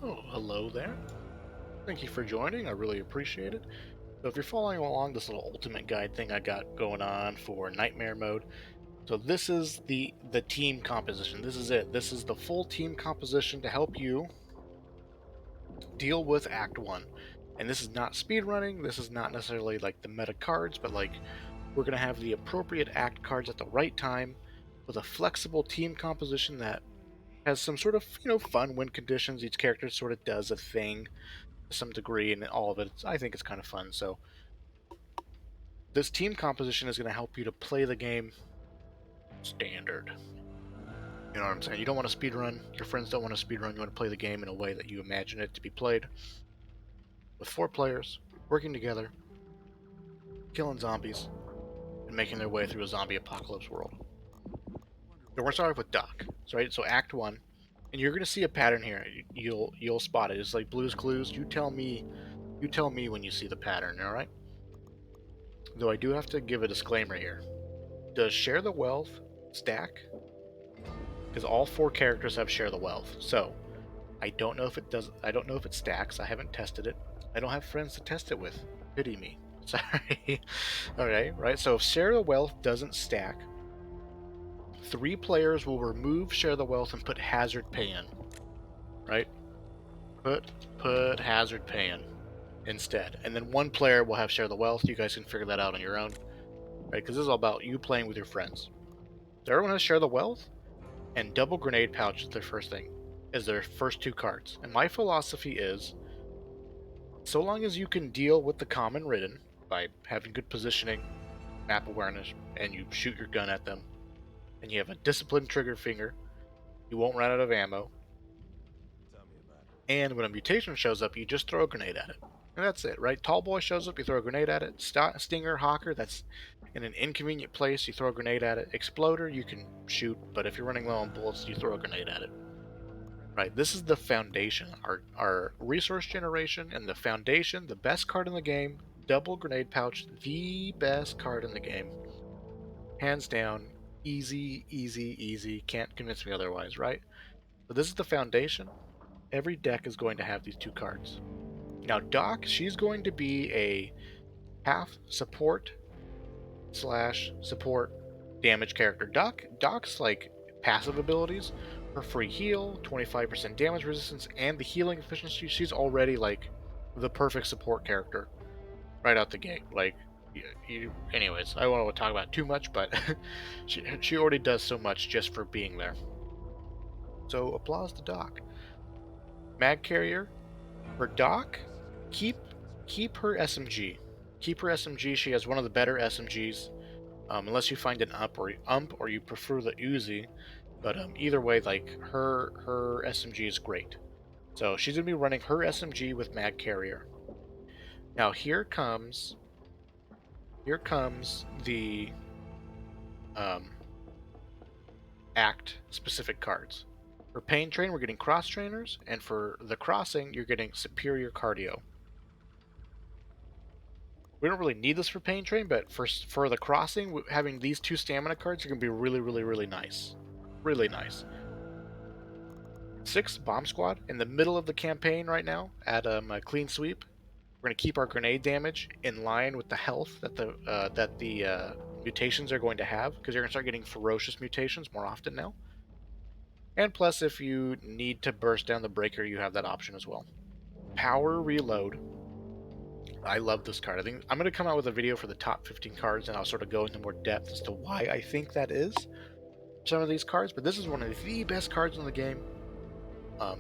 Oh, hello there. Thank you for joining. I really appreciate it. So if you're following along this little ultimate guide thing I got going on for nightmare mode, so this is the team composition. This is it. This is the full team composition to help you deal with Act 1. And this is not speedrunning. This is not necessarily like the meta cards, but like we're going to have the appropriate act cards at the right time with a flexible team composition that has some sort of, fun win conditions. Each character sort of does a thing to some degree, and all of it, I think it's kind of fun. So this team composition is going to help you to play the game standard. You know what I'm saying? You don't want to speedrun. Your friends don't want to speedrun. You want to play the game in a way that you imagine it to be played. With 4 players working together, killing zombies, and making their way through a zombie apocalypse world. So we're going to start off with Doc. Right? So Act 1. And you're going to see a pattern here. You'll spot it. It's like Blue's Clues. You tell me when you see the pattern, alright? Though I do have to give a disclaimer here. Does Share the Wealth stack? Because all 4 characters have Share the Wealth. So I don't know if it does. I don't know if it stacks. I haven't tested it. I don't have friends to test it with. Pity me. Sorry. Okay, right. So if Share the Wealth doesn't stack, 3 players will remove Share the Wealth and put Hazard Pay in. Right? Put Hazard Pay in instead, and then 1 player will have Share the Wealth. You guys can figure that out on your own, right? Because this is all about you playing with your friends. So everyone has Share the Wealth, and Double Grenade Pouch is their first thing, is their first 2 cards. And my philosophy is, so long as you can deal with the common ridden by having good positioning, map awareness, and you shoot your gun at them, and you have a disciplined trigger finger, you won't run out of ammo. And when a mutation shows up, you just throw a grenade at it. And that's it, right? Tall boy shows up, you throw a grenade at it. Stinger, Hawker, that's in an inconvenient place, you throw a grenade at it. Exploder, you can shoot, but if you're running low on bullets, you throw a grenade at it. Right, this is the foundation, our resource generation, and the foundation, the best card in the game, Double Grenade Pouch, the best card in the game. Hands down, easy, easy, easy, can't convince me otherwise, right? So this is the foundation. Every deck is going to have these 2 cards. Now Doc, she's going to be a half support / support damage character. Doc's like passive abilities, her free heal, 25% damage resistance, and the healing efficiency, she's already like the perfect support character right out the gate. Like, anyways, I don't want to talk about it too much, but she already does so much just for being there. So applause to Doc. Mag Carrier, for Doc, keep her SMG. Keep her SMG. She has one of the better SMGs, unless you find an ump or you prefer the Uzi. But either way, like her SMG is great. So she's gonna be running her SMG with Mag Carrier. Now here comes the act specific cards. For Pain Train, we're getting Cross Trainers, and for the Crossing, you're getting Superior Cardio. We don't really need this for Pain Train, but for the Crossing, having these 2 stamina cards are going to be really, really, really nice. Really nice. 6 Bomb Squad in the middle of the campaign right now at a clean sweep. We're going to keep our grenade damage in line with the health that the mutations are going to have, because you're going to start getting ferocious mutations more often now. And plus, if you need to burst down the breaker, you have that option as well. Power Reload. I love this card. I think I'm going to come out with a video for the top 15 cards, and I'll sort of go into more depth as to why I think that is some of these cards. But this is one of the best cards in the game.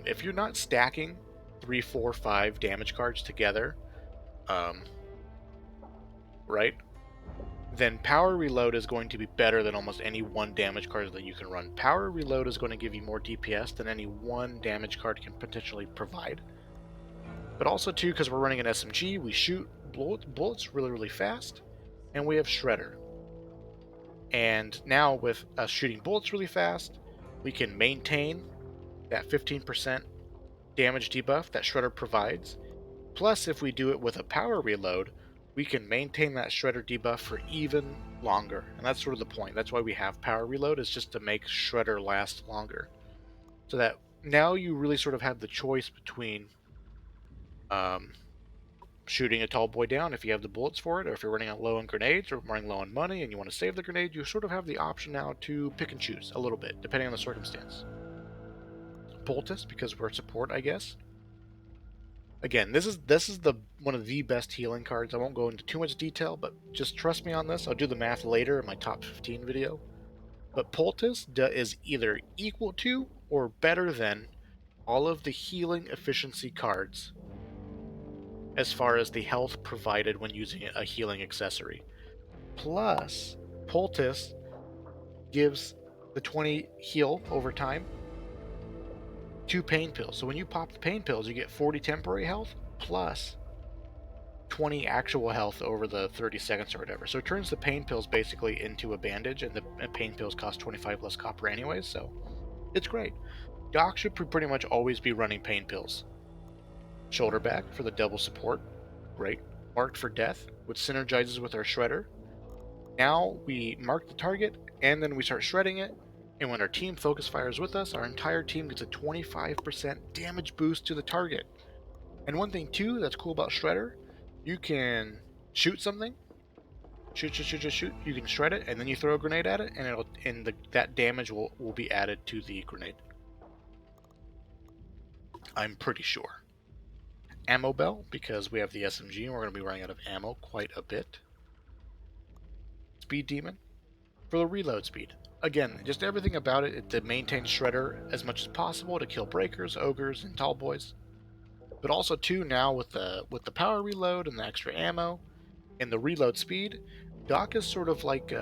If you're not stacking 3, 4, 5 damage cards together, right, then Power Reload is going to be better than almost any 1 damage card that you can run. Power Reload is going to give you more DPS than any 1 damage card can potentially provide. But also, too, because we're running an SMG, we shoot bullets really, really fast, and we have Shredder. And now, with us shooting bullets really fast, we can maintain that 15% damage debuff that Shredder provides. Plus, if we do it with a Power Reload, we can maintain that Shredder debuff for even longer. And that's sort of the point. That's why we have Power Reload, is just to make Shredder last longer. So that now you really sort of have the choice between um, shooting a tall boy down if you have the bullets for it, or if you're running out low on grenades or running low on money and you want to save the grenade, you sort of have the option now to pick and choose a little bit, depending on the circumstance. Poultice, because we're support, I guess. Again, this is the one of the best healing cards. I won't go into too much detail, but just trust me on this. I'll do the math later in my top 15 video. But Poultice is either equal to or better than all of the healing efficiency cards as far as the health provided when using a healing accessory. Plus, Poultice gives the 20 heal over time 2 pain pills. So when you pop the pain pills, you get 40 temporary health plus 20 actual health over the 30 seconds or whatever. So it turns the pain pills basically into a bandage, and the pain pills cost 25 less copper anyways, so it's great. Doc should pretty much always be running pain pills. Shoulder back for the double support, great. Marked for death, which synergizes with our shredder. Now we mark the target, and then we start shredding it, and when our team focus fires with us, our entire team gets a 25% damage boost to the target. And one thing too that's cool about Shredder, you can shoot something, shoot. You can shred it, and then you throw a grenade at it, and that damage will be added to the grenade. I'm pretty sure. Ammo belt, because we have the SMG and we're going to be running out of ammo quite a bit. Speed demon for the reload speed. Again, just everything about it to maintain Shredder as much as possible to kill breakers, ogres, and tall boys. But also too now with the power reload and the extra ammo and the reload speed, Doc is sort of like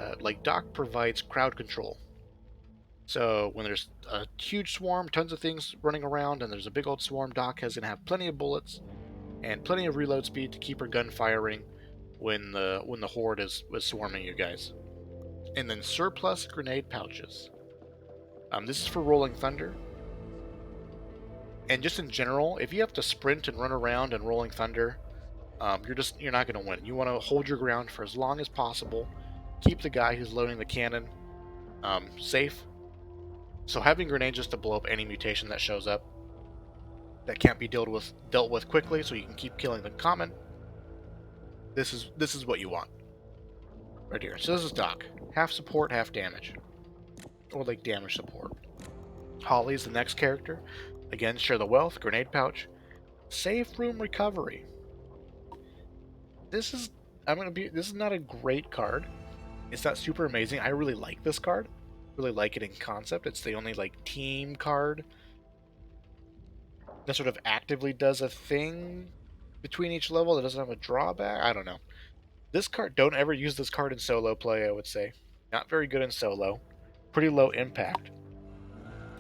Doc provides crowd control. So when there's a huge swarm, tons of things running around, and there's a big old swarm, Doc is gonna have plenty of bullets and plenty of reload speed to keep her gun firing when the horde is swarming you guys. And then surplus grenade pouches. This is for rolling thunder. And just in general, if you have to sprint and run around and rolling thunder, you're not going to win. You want to hold your ground for as long as possible. Keep the guy who's loading the cannon safe. So having grenades just to blow up any mutation that shows up that can't be dealt with quickly, so you can keep killing the common. This is what you want right here. So this is Doc, half support, half damage, or like damage support. Holly's the next character. Again, share the wealth, grenade pouch, safe room recovery. This is not a great card. It's not super amazing. I really like this card. Really like it in concept. It's the only like team card that sort of actively does a thing between each level that doesn't have a drawback. I don't know. This card, don't ever use this card in solo play, I would say. Not very good in solo. Pretty low impact.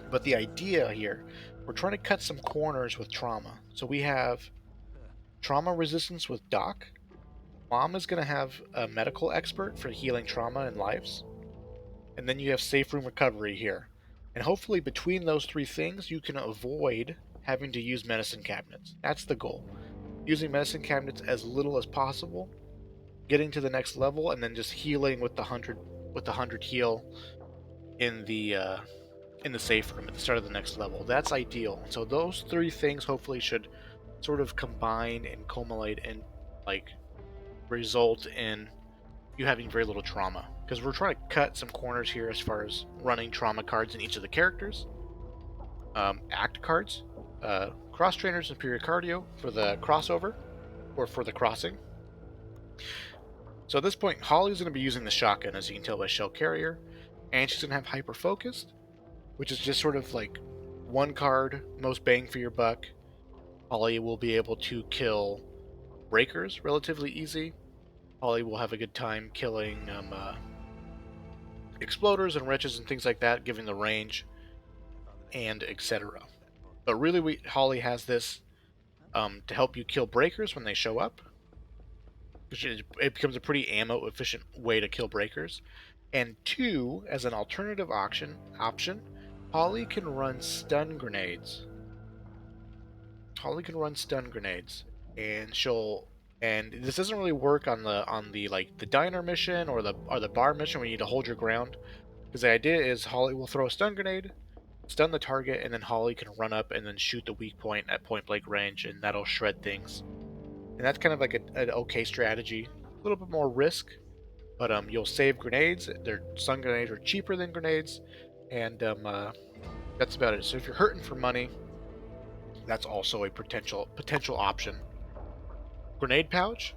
But the idea here, we're trying to cut some corners with trauma. So we have trauma resistance with Doc. Mom is going to have a medical expert for healing trauma and lives. And then you have safe room recovery here. And hopefully between those three things, you can avoid having to use medicine cabinets. That's the goal. Using medicine cabinets as little as possible, getting to the next level, and then just healing with the 100 heal in the safe room at the start of the next level. That's ideal. So those three things hopefully should sort of combine and culminate and like result in you having very little trauma, because we're trying to cut some corners here as far as running trauma cards in each of the characters. Act cards, cross trainers, superior cardio for the crossover or for the crossing. So at this point, Holly's going to be using the shotgun, as you can tell by shell carrier, and she's going to have hyper focused, which is just sort of like one card, most bang for your buck. Holly will be able to kill breakers relatively easy. Holly will have a good time killing exploders and wrenches and things like that, given the range and etc. But really, Holly has this to help you kill breakers when they show up. It becomes a pretty ammo efficient way to kill breakers. And two, as an alternative option, Holly can run stun grenades. And this doesn't really work on the like the diner mission or the bar mission where you need to hold your ground. Because the idea is Holly will throw a stun grenade, stun the target, and then Holly can run up and then shoot the weak point at point blank range, and that'll shred things. And that's kind of like an okay strategy. A little bit more risk, but you'll save grenades. Their stun grenades are cheaper than grenades, and that's about it. So if you're hurting for money, that's also a potential option. Grenade pouch.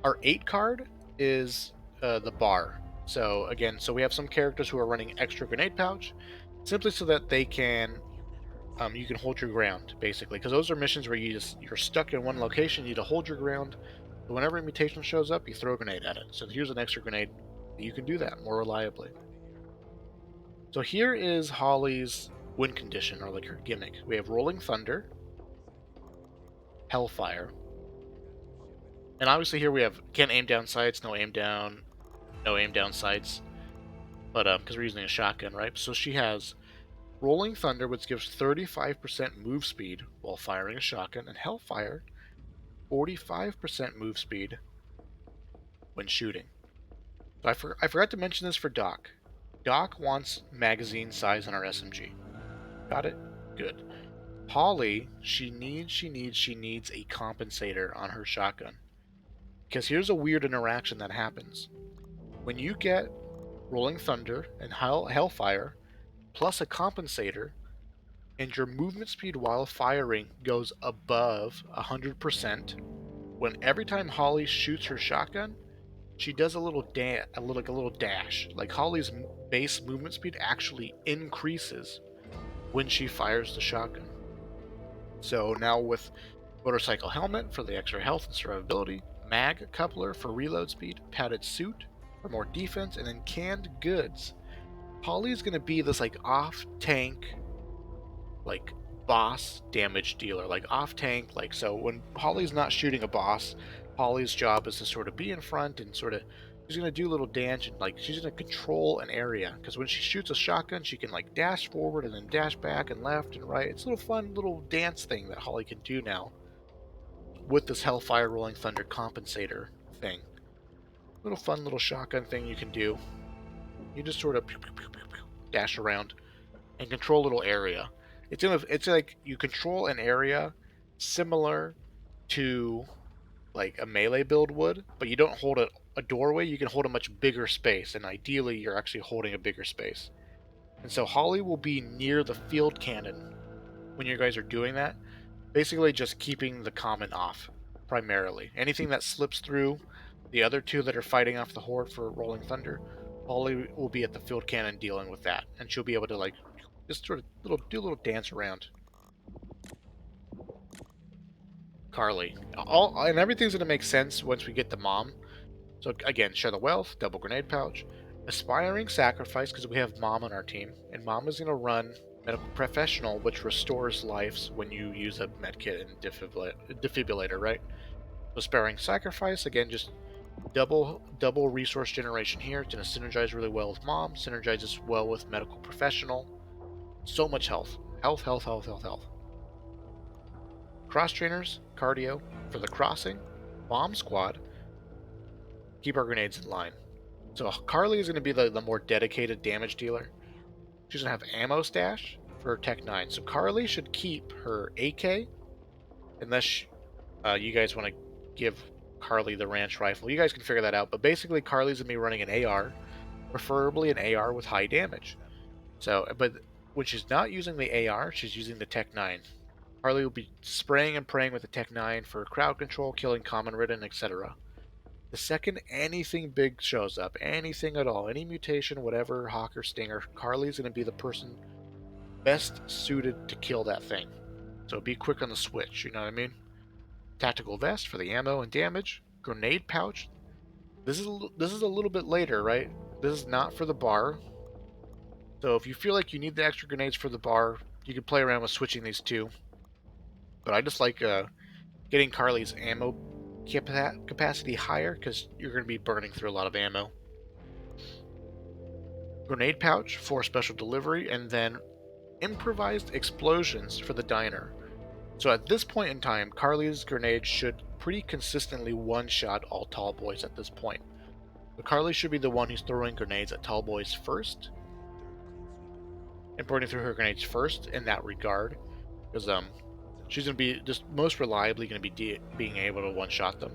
Our 8 card is the bar. So again, so we have some characters who are running extra grenade pouch, simply so that they can you can hold your ground basically, because those are missions where you're stuck in one location, you need to hold your ground. So whenever a mutation shows up, you throw a grenade at it. So here's an extra grenade. You can do that more reliably. So here is Holly's win condition, or like her gimmick. We have Rolling Thunder, Hellfire, and obviously here we have can't aim down sights, no aim down sights, but because we're using a shotgun, right? So she has Rolling Thunder, which gives 35% move speed while firing a shotgun, and Hellfire, 45% move speed when shooting. So I forgot to mention this for Doc. Doc wants magazine size on our SMG. Got it? Good. Holly, she needs a compensator on her shotgun. Because here's a weird interaction that happens. When you get Rolling Thunder and Hellfire, plus a compensator, and your movement speed while firing goes above 100%, when every time Holly shoots her shotgun, she does a little dash. Like Holly's base movement speed actually increases when she fires the shotgun. So now with motorcycle helmet for the extra health and survivability, mag coupler for reload speed, padded suit for more defense, and then canned goods. Holly's gonna be this like off tank, like boss damage dealer, like off tank. Like, so when Holly's not shooting a boss, Holly's job is to sort of be in front and sort of she's gonna do a little dance, and like she's gonna control an area, because when she shoots a shotgun she can like dash forward and then dash back and left and right. It's a little fun little dance thing that Holly can do now with this Hellfire Rolling Thunder compensator thing. Little fun little shotgun thing you can do. You just sort of dash around and control a little area. It's like you control an area similar to like a melee build would, but you don't hold a doorway. You can hold a much bigger space, and ideally you're actually holding a bigger space. And so Holly will be near the field cannon when you guys are doing that, basically just keeping the common off primarily. Anything that slips through the other two that are fighting off the horde for Rolling Thunder, Holly will be at the field cannon dealing with that, and she'll be able to like just sort of do a little dance around. Carly, and everything's gonna make sense once we get the mom. So again, share the wealth, double grenade pouch, aspiring sacrifice, because we have mom on our team, and mom is gonna run medical professional, which restores lives when you use a medkit and defibrillator, right? So aspiring sacrifice, again, just double resource generation here. It's gonna synergize really well with mom, synergizes well with medical professional. So much health. Health. Cross trainers, cardio, for the crossing, bomb squad, keep our grenades in line. So Carly is going to be the more dedicated damage dealer. She's going to have ammo stash for Tech 9. So Carly should keep her AK, unless you guys want to give Carly the ranch rifle. You guys can figure that out, but basically Carly's going to be running an AR, preferably an AR with high damage. So, but when she's not using the AR, she's using the Tech 9. Harley will be spraying and praying with the Tech 9 for crowd control, killing common ridden, etc. The second anything big shows up, anything at all, any mutation, whatever, hawk or stinger, Carly's going to be the person best suited to kill that thing. So be quick on the switch, you know what I mean? Tactical vest for the ammo and damage. Grenade pouch. This is a little bit later, right? This is not for the bar. So if you feel like you need the extra grenades for the bar, you can play around with switching these two. But I just like getting Carly's ammo capacity higher, because you're going to be burning through a lot of ammo. Grenade pouch for special delivery, and then improvised explosions for the diner. So at this point in time, Carly's grenade should pretty consistently one-shot all tall boys at this point. So Carly should be the one who's throwing grenades at tall boys first. and burning through her grenades first in that regard, because she's going to be just most reliably going to be being able to one-shot them.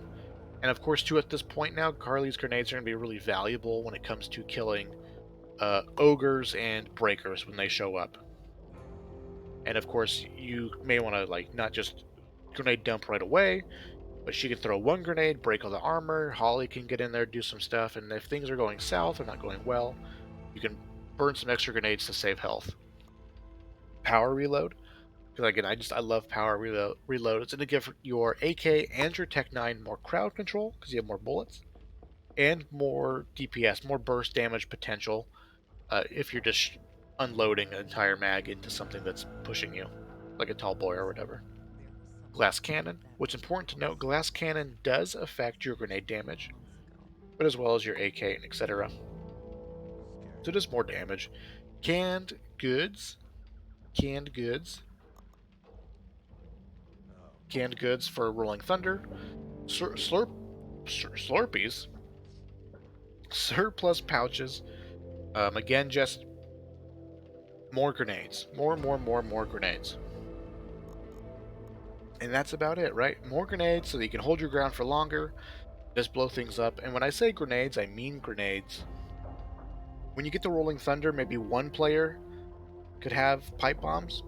And of course, too, at this point now, Carly's grenades are going to be really valuable when it comes to killing ogres and breakers when they show up. And of course, you may want to like not just grenade dump right away, but she can throw one grenade, break all the armor. Holly can get in there, do some stuff, and if things are going south or not going well, you can burn some extra grenades to save health. Power reload, because again, I love power reload. It's going to give your AK and your Tech 9 more crowd control because you have more bullets and more DPS, more burst damage potential if you're just unloading an entire mag into something that's pushing you, like a tall boy or whatever. Glass cannon. What's important to note, glass cannon does affect your grenade damage, but as well as your AK and etc. So it does more damage. Canned goods. Canned goods. Canned goods for Rolling Thunder. Slurpees. Surplus pouches. Again, just more grenades. More grenades. And that's about it, right? More grenades so that you can hold your ground for longer, just blow things up. And when I say grenades, I mean grenades. When you get the Rolling Thunder, maybe one player could have pipe bombs,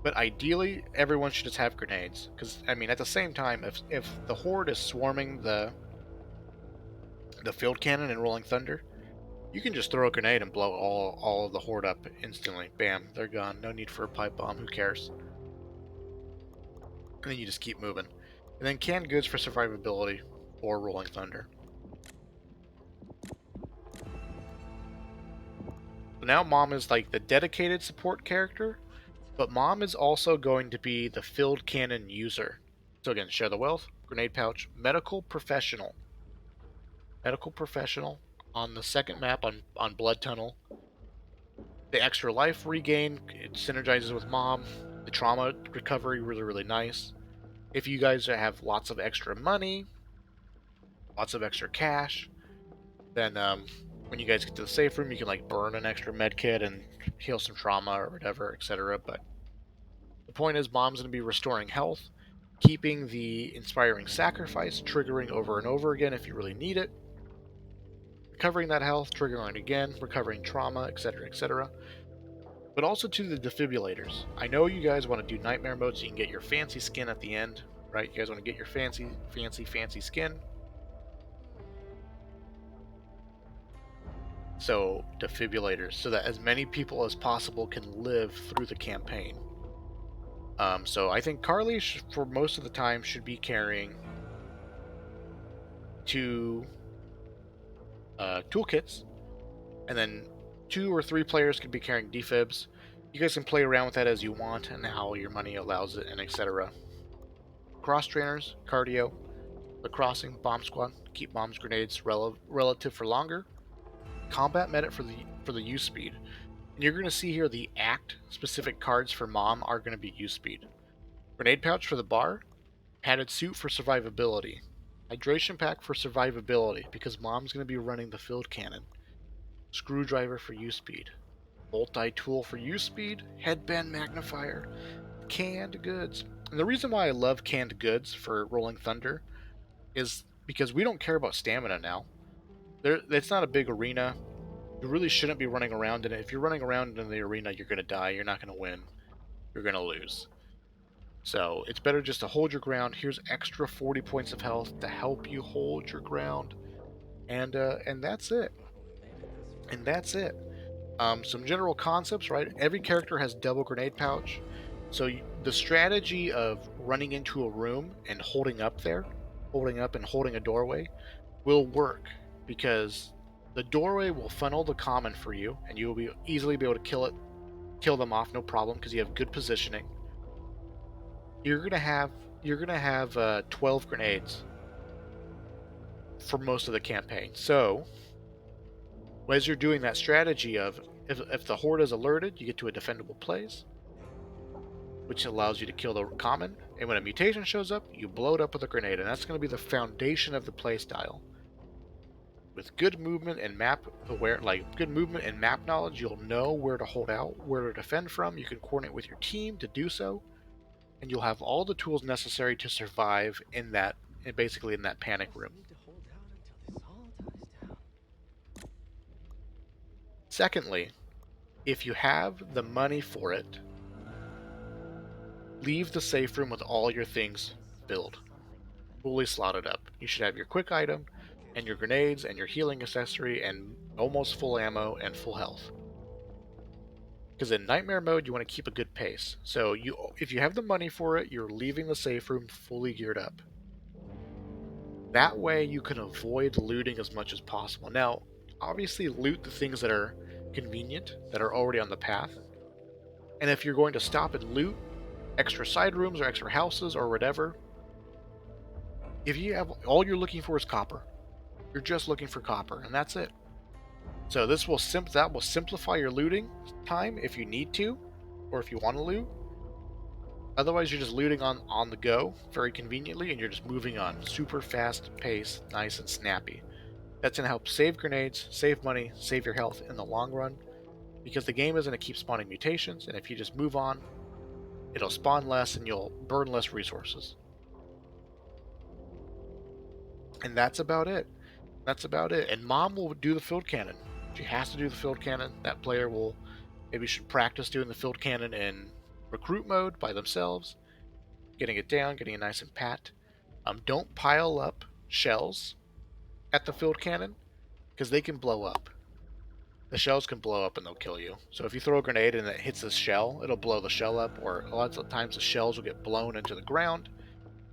but ideally everyone should just have grenades. Because I mean, at the same time, if the horde is swarming the field cannon and Rolling Thunder, you can just throw a grenade and blow all of the horde up instantly. Bam, they're gone. No need for a pipe bomb. Who cares? And then you just keep moving. And then canned goods for survivability or Rolling Thunder. So now Mom is like the dedicated support character, but Mom is also going to be the field cannon user. So again, share the wealth, grenade pouch, medical professional. Medical professional on the second map on Blood Tunnel. The extra life regain, it synergizes with Mom. The trauma recovery, really nice. If you guys have lots of extra money, lots of extra cash, then when you guys get to the safe room, you can like burn an extra med kit and heal some trauma or whatever, etc. But the point is, Mom's going to be restoring health, keeping the inspiring sacrifice, triggering over and over again if you really need it, recovering that health, triggering it again, recovering trauma, etc. But also to the defibrillators. I know you guys want to do nightmare mode so you can get your fancy skin at the end, right? You guys want to get your fancy skin. So defibrillators, so that as many people as possible can live through the campaign. So I think Carly, for most of the time, should be carrying two toolkits, and then 2 or 3 players could be carrying defibs. You guys can play around with that as you want and how your money allows it, and etc. Cross trainers, cardio, the crossing, bomb squad, keep bombs, grenades relative for longer. Combat medic for the use speed. And you're going to see here the Act specific cards for Mom are going to be use speed. Grenade pouch for the bar, padded suit for survivability, hydration pack for survivability because Mom's going to be running the field cannon, screwdriver for use speed, multi-tool for use speed, headband magnifier, canned goods. And the reason why I love canned goods for Rolling Thunder is because we don't care about stamina now. It's not a big arena. You really shouldn't be running around in it. If you're running around in the arena, you're going to die. You're not going to win. You're going to lose. So it's better just to hold your ground. Here's extra 40 points of health to help you hold your ground. And that's it. And that's it. Some general concepts, right? Every character has double grenade pouch. So the strategy of running into a room and holding up and holding a doorway will work because the doorway will funnel the common for you, and you will be easily be able to kill them off, no problem, because you have good positioning. You're gonna have 12 grenades for most of the campaign. So as you're doing that strategy of if the horde is alerted, you get to a defendable place, which allows you to kill the common, and when a mutation shows up, you blow it up with a grenade, and that's going to be the foundation of the playstyle. With good movement and map good movement and map knowledge, you'll know where to hold out, where to defend from. You can coordinate with your team to do so, and you'll have all the tools necessary to survive in that, basically in that panic room. Need to hold out until this all dies down. Secondly, if you have the money for it, leave the safe room with all your things filled, fully slotted up. You should have your quick item, and your grenades, and your healing accessory, and almost full ammo and full health. Because in nightmare mode, you want to keep a good pace. So if you have the money for it, you're leaving the safe room fully geared up. That way, you can avoid looting as much as possible. Now, obviously, loot the things that are convenient, that are already on the path. And if you're going to stop and loot extra side rooms or extra houses or whatever, if you have all you're looking for is copper, you're just looking for copper, and that's it. So that will simplify your looting time if you need to, or if you want to loot. Otherwise, you're just looting on the go very conveniently, and you're just moving on. Super fast pace, nice and snappy. That's going to help save grenades, save money, save your health in the long run, because the game is going to keep spawning mutations, and if you just move on, it'll spawn less and you'll burn less resources. And that's about it. That's about it. And Mom will do the field cannon. She has to do the field cannon. That player will maybe should practice doing the field cannon in recruit mode by themselves, getting it down, getting it nice and pat. Don't pile up shells at the field cannon because they can blow up. The shells can blow up and they'll kill you. So if you throw a grenade and it hits the shell, it'll blow the shell up, or a lot of times the shells will get blown into the ground.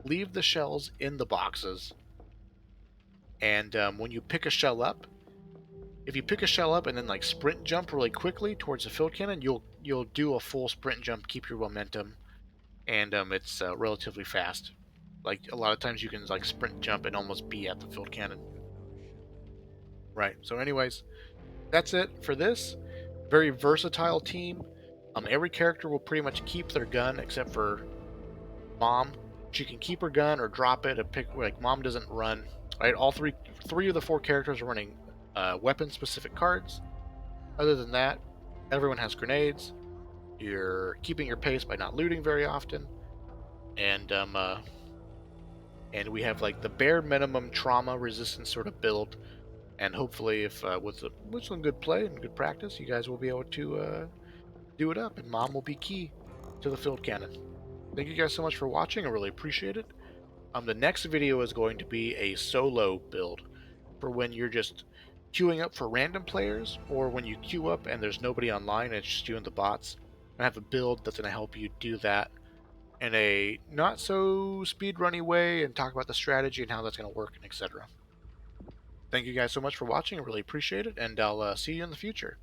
Leave the shells in the boxes. And when you pick a shell up, if you pick a shell up and then like sprint jump really quickly towards the field cannon, you'll do a full sprint jump, keep your momentum, and it's relatively fast. Like a lot of times you can like sprint jump and almost be at the field cannon. Right. So, anyways, that's it for this. Very versatile team. Every character will pretty much keep their gun except for Mom. She can keep her gun or drop it and pick. Like Mom doesn't run. Right. All three of the four characters are running weapon-specific cards. Other than that, everyone has grenades. You're keeping your pace by not looting very often, and and we have like the bare minimum trauma resistance sort of build. And hopefully, if with some good play and good practice, you guys will be able to do it up, and Mom will be key to the field cannon. Thank you guys so much for watching. I really appreciate it. The next video is going to be a solo build for when you're just queuing up for random players, or when you queue up and there's nobody online and it's just you and the bots. I have a build that's going to help you do that in a not so speedrunny way and talk about the strategy and how that's going to work and etc. Thank you guys so much for watching. I really appreciate it, and I'll see you in the future.